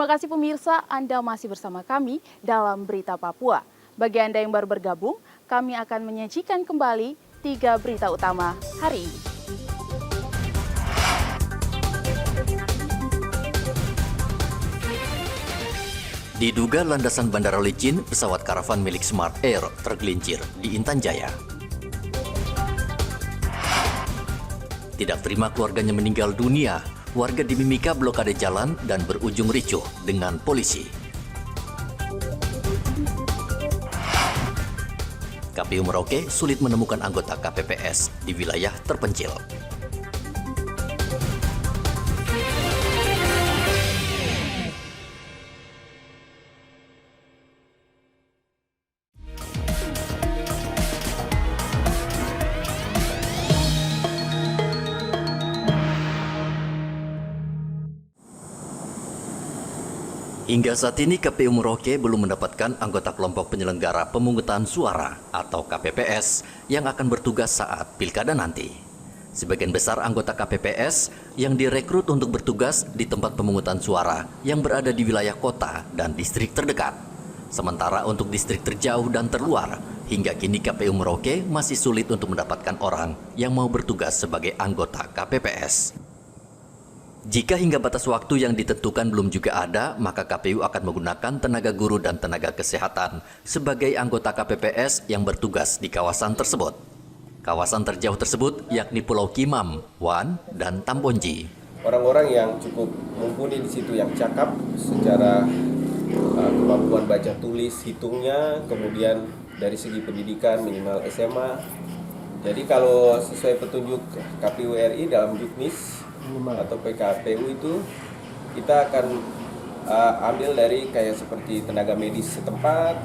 Terima kasih pemirsa, Anda masih bersama kami dalam Berita Papua. Bagi Anda yang baru bergabung, kami akan menyajikan kembali 3 berita utama hari ini. Diduga landasan bandara licin, pesawat karavan milik Smart Air tergelincir di Intan Jaya. Tidak terima keluarganya meninggal dunia, warga di Mimika blokade jalan dan berujung ricuh dengan polisi. KPU Merauke sulit menemukan anggota KPPS di wilayah terpencil. Hingga saat ini KPU Merauke belum mendapatkan anggota kelompok penyelenggara pemungutan suara atau KPPS yang akan bertugas saat pilkada nanti. Sebagian besar anggota KPPS yang direkrut untuk bertugas di tempat pemungutan suara yang berada di wilayah kota dan distrik terdekat. Sementara untuk distrik terjauh dan terluar, hingga kini KPU Merauke masih sulit untuk mendapatkan orang yang mau bertugas sebagai anggota KPPS. Jika hingga batas waktu yang ditentukan belum juga ada, maka KPU akan menggunakan tenaga guru dan tenaga kesehatan sebagai anggota KPPS yang bertugas di kawasan tersebut. Kawasan terjauh tersebut yakni Pulau Kimam, Wan, dan Tambonji. Orang-orang yang cukup mumpuni di situ, yang cakap secara kemampuan baca tulis hitungnya, kemudian dari segi pendidikan minimal SMA. Jadi kalau sesuai petunjuk KPU RI dalam Juknis atau PKPU itu, kita akan ambil dari kayak seperti tenaga medis setempat,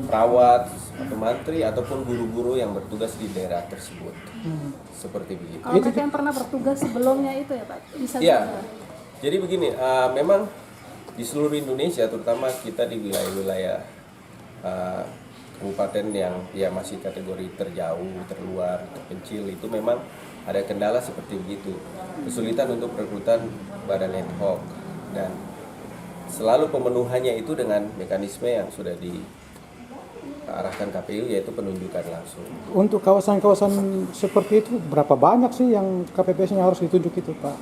perawat atau mantri ataupun guru-guru yang bertugas di daerah tersebut. Seperti begitu. Kalau mereka yang pernah bertugas sebelumnya itu ya Pak, bisa ya. Jadi begini, memang di seluruh Indonesia, terutama kita di wilayah-wilayah kabupaten yang ya masih kategori terjauh, terluar, terpencil, itu memang ada kendala seperti begitu. Kesulitan untuk perekrutan badan ad hoc, dan selalu pemenuhannya itu dengan mekanisme yang sudah diarahkan KPU, yaitu penunjukan langsung. Untuk kawasan-kawasan seperti itu berapa banyak sih yang KPPS-nya harus ditunjuk itu Pak?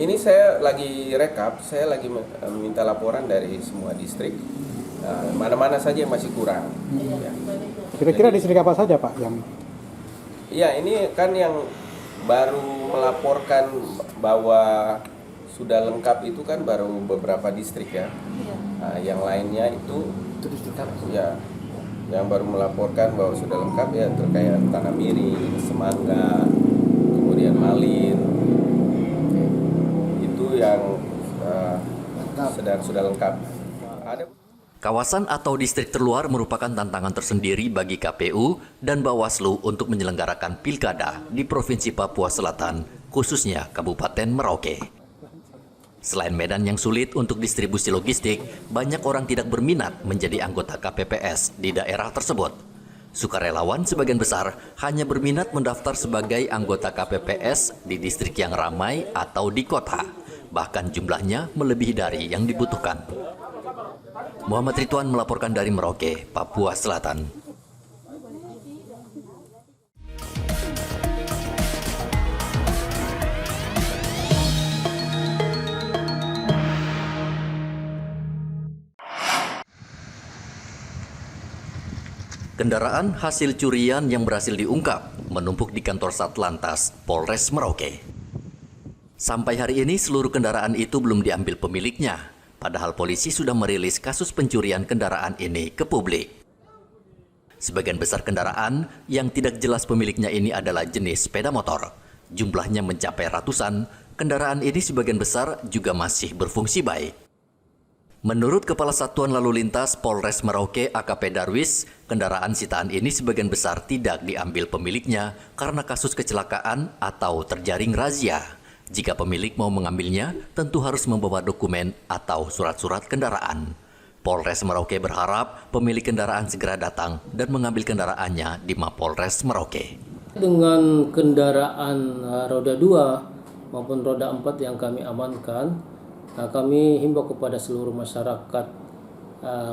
Ini saya lagi rekap, saya lagi meminta laporan dari semua distrik. Mana-mana saja yang masih kurang. Ya. Kira-kira distrik apa saja Pak yang? Ya, ini kan yang baru melaporkan bahwa sudah lengkap itu kan baru beberapa distrik ya. Yang lainnya itu ya, yang baru melaporkan bahwa sudah lengkap ya terkait Tanah Miring, Semangga, kemudian Malin. Itu yang sudah lengkap. Ada Kawasan atau distrik terluar merupakan tantangan tersendiri bagi KPU dan Bawaslu untuk menyelenggarakan pilkada di Provinsi Papua Selatan, khususnya Kabupaten Merauke. Selain medan yang sulit untuk distribusi logistik, banyak orang tidak berminat menjadi anggota KPPS di daerah tersebut. Sukarelawan sebagian besar hanya berminat mendaftar sebagai anggota KPPS di distrik yang ramai atau di kota, bahkan jumlahnya melebihi dari yang dibutuhkan. Muhammad Ridwan melaporkan dari Merauke, Papua Selatan. Kendaraan hasil curian yang berhasil diungkap menumpuk di kantor Satlantas Polres Merauke. Sampai hari ini seluruh kendaraan itu belum diambil pemiliknya. Padahal polisi sudah merilis kasus pencurian kendaraan ini ke publik. Sebagian besar kendaraan yang tidak jelas pemiliknya ini adalah jenis sepeda motor. Jumlahnya mencapai ratusan, kendaraan ini sebagian besar juga masih berfungsi baik. Menurut Kepala Satuan Lalu Lintas Polres Merauke AKP Darwis, kendaraan sitaan ini sebagian besar tidak diambil pemiliknya karena kasus kecelakaan atau terjaring razia. Jika pemilik mau mengambilnya, tentu harus membawa dokumen atau surat-surat kendaraan. Polres Merauke berharap pemilik kendaraan segera datang dan mengambil kendaraannya di Mapolres Merauke. Dengan kendaraan roda 2 maupun roda 4 yang kami amankan, Kami himbau kepada seluruh masyarakat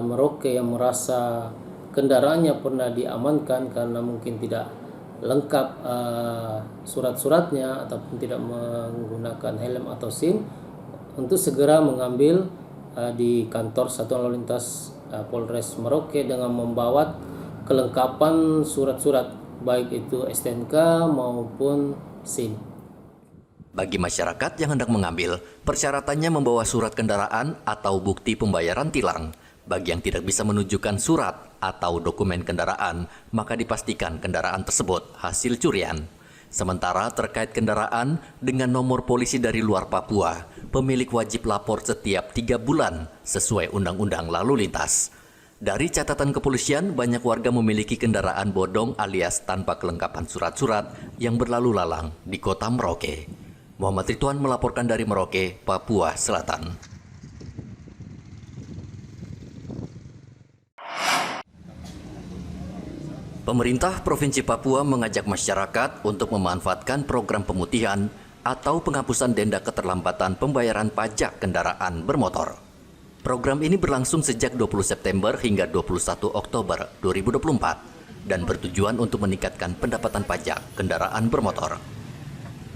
Merauke yang merasa kendaraannya pernah diamankan karena mungkin tidak lengkap surat-suratnya ataupun tidak menggunakan helm atau SIM, untuk segera mengambil di kantor Satuan Lalu Lintas Polres Merauke dengan membawa kelengkapan surat-surat baik itu STNK maupun SIM. Bagi masyarakat yang hendak mengambil, persyaratannya membawa surat kendaraan atau bukti pembayaran tilang. Bagi yang tidak bisa menunjukkan surat atau dokumen kendaraan, maka dipastikan kendaraan tersebut hasil curian. Sementara terkait kendaraan dengan nomor polisi dari luar Papua, pemilik wajib lapor setiap 3 bulan sesuai Undang-Undang Lalu Lintas. Dari catatan kepolisian, banyak warga memiliki kendaraan bodong alias tanpa kelengkapan surat-surat yang berlalu lalang di kota Merauke. Muhammad Ridwan melaporkan dari Merauke, Papua Selatan. Pemerintah Provinsi Papua mengajak masyarakat untuk memanfaatkan program pemutihan atau penghapusan denda keterlambatan pembayaran pajak kendaraan bermotor. Program ini berlangsung sejak 20 September hingga 21 Oktober 2024 dan bertujuan untuk meningkatkan pendapatan pajak kendaraan bermotor.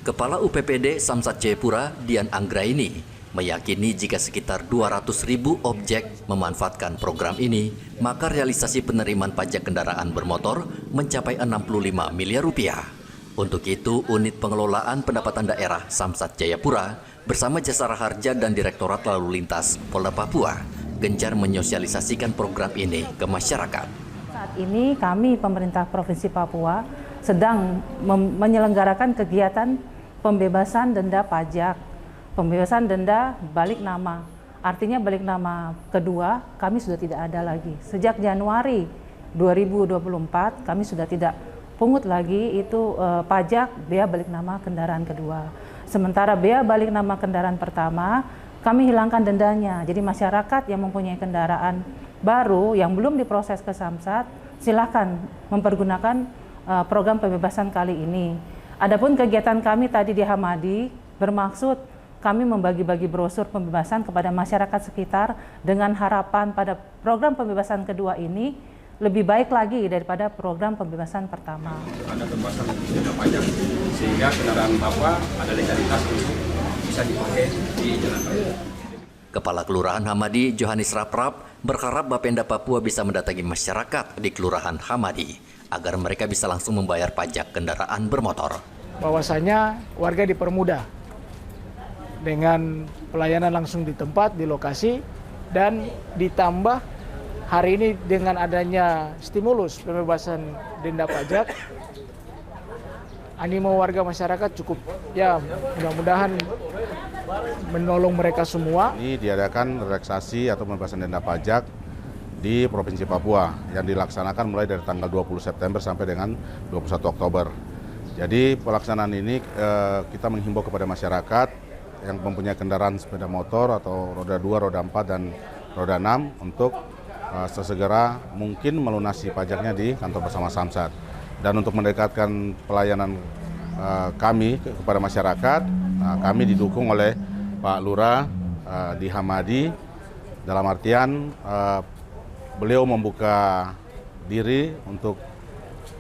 Kepala UPPD Samsat Jayapura, Dian Anggraini, meyakini jika sekitar 200.000 objek memanfaatkan program ini, maka realisasi penerimaan pajak kendaraan bermotor mencapai 65 miliar rupiah. Untuk itu, Unit Pengelolaan Pendapatan Daerah Samsat Jayapura bersama Jasara Harja dan Direktorat Lalu Lintas Polda Papua gencar menyosialisasikan program ini ke masyarakat. Saat ini kami pemerintah Provinsi Papua sedang menyelenggarakan kegiatan pembebasan denda pajak, pembebasan denda balik nama. Artinya balik nama kedua kami sudah tidak ada lagi. Sejak Januari 2024 kami sudah tidak pungut lagi itu pajak bea balik nama kendaraan kedua. Sementara bea balik nama kendaraan pertama kami hilangkan dendanya. Jadi masyarakat yang mempunyai kendaraan baru yang belum diproses ke Samsat, silakan mempergunakan program pembebasan kali ini. Adapun kegiatan kami tadi di Hamadi bermaksud kami membagi-bagi brosur pembebasan kepada masyarakat sekitar dengan harapan pada program pembebasan kedua ini lebih baik lagi daripada program pembebasan pertama. Ada pembebasan denda pajak sehingga kendaraan Papua ada legalitas untuk bisa dipakai di jalan raya. Kepala Kelurahan Hamadi, Johannes Raprap, berharap Bapenda Papua bisa mendatangi masyarakat di Kelurahan Hamadi agar mereka bisa langsung membayar pajak kendaraan bermotor. Bahwasanya warga dipermudah dengan pelayanan langsung di tempat, di lokasi, dan ditambah hari ini dengan adanya stimulus pembebasan denda pajak, animo warga masyarakat cukup, ya mudah-mudahan menolong mereka semua. Ini diadakan relaksasi atau pembebasan denda pajak di Provinsi Papua yang dilaksanakan mulai dari tanggal 20 September sampai dengan 21 Oktober. Jadi pelaksanaan ini kita menghimbau kepada masyarakat yang mempunyai kendaraan sepeda motor atau roda 2, roda 4, dan roda 6 untuk sesegera mungkin melunasi pajaknya di kantor bersama Samsat. Dan untuk mendekatkan pelayanan kami kepada masyarakat, kami didukung oleh Pak Lurah di Hamadi, dalam artian beliau membuka diri untuk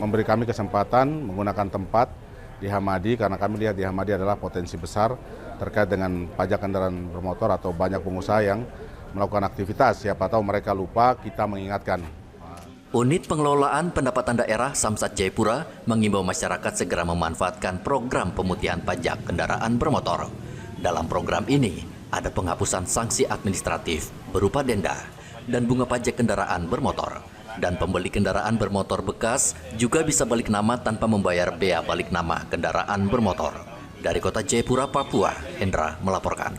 memberi kami kesempatan menggunakan tempat di Hamadi karena kami lihat di Hamadi adalah potensi besar terkait dengan pajak kendaraan bermotor atau banyak pengusaha yang melakukan aktivitas. Siapa tahu mereka lupa, kita mengingatkan. Unit Pengelolaan Pendapatan Daerah Samsat Jayapura mengimbau masyarakat segera memanfaatkan program pemutihan pajak kendaraan bermotor. Dalam program ini ada penghapusan sanksi administratif berupa denda dan bunga pajak kendaraan bermotor. Dan pembeli kendaraan bermotor bekas juga bisa balik nama tanpa membayar bea balik nama kendaraan bermotor. Dari Kota Jayapura, Papua, Hendra melaporkan.